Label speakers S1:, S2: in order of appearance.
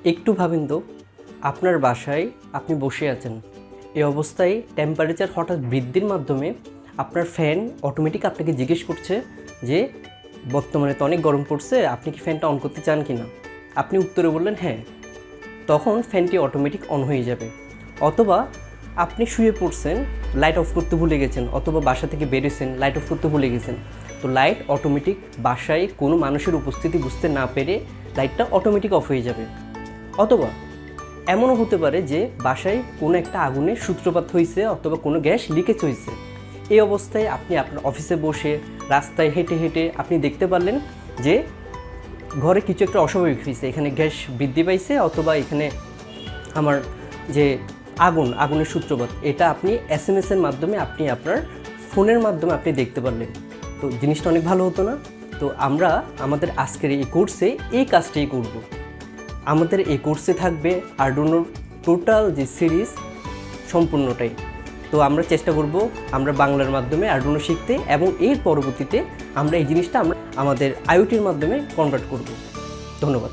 S1: একটু ভাবেন তো, আপনার বাসায় আপনি বসে আছেন, এই অবস্থায় টেম্পারেচার হঠাৎ বৃদ্ধির মাধ্যমে আপনার ফ্যান অটোমেটিক আপনাকে জিজ্ঞেস করছে যে বর্তমানে তো অনেক গরম পড়ছে, আপনি কি ফ্যানটা অন করতে চান কি না। আপনি উত্তরে বললেন হ্যাঁ, তখন ফ্যানটি অটোমেটিক অন হয়ে যাবে। অথবা আপনি শুয়ে পড়ছেন, লাইট অফ করতে ভুলে গেছেন, অথবা বাসা থেকে বেরিয়েছেন, লাইট অফ করতে ভুলে গেছেন, তো লাইট অটোমেটিক বাসায় কোনো মানুষের উপস্থিতি বুঝতে না পেরে লাইটটা অটোমেটিক অফ হয়ে যাবে। অথবা এমনও হতে পারে যে বাসায় কোনো একটা আগুনের সূত্রপাত হয়েছে অথবা কোনো গ্যাস লিকেজ হয়েছে। এই অবস্থায় আপনি আপনার অফিসে বসে রাস্তায় হেঁটে হেঁটে আপনি দেখতে পারলেন যে ঘরে কিছু একটা অস্বাভাবিক হয়েছে, এখানে গ্যাস বৃদ্ধি পাইছে অথবা এখানে আমার যে আগুনের সূত্রপাত, এটা আপনি SMS-এর মাধ্যমে আপনি আপনার ফোনের মাধ্যমে আপনি দেখতে পারলেন। তো জিনিসটা অনেক ভালো হতো না? তো আমরা আমাদের আজকের এই কোর্সে এই কাজটাই করব। আমাদের এই কোর্সে থাকবে আরডুইনোর টোটাল যে সিরিজ সম্পূর্ণটাই। তো আমরা চেষ্টা করব আমরা বাংলার মাধ্যমে আরডুইনো শিখতে, এবং এর পরবর্তীতে আমরা এই জিনিসটা আমাদের IoT-র মাধ্যমে কনভার্ট করব। ধন্যবাদ।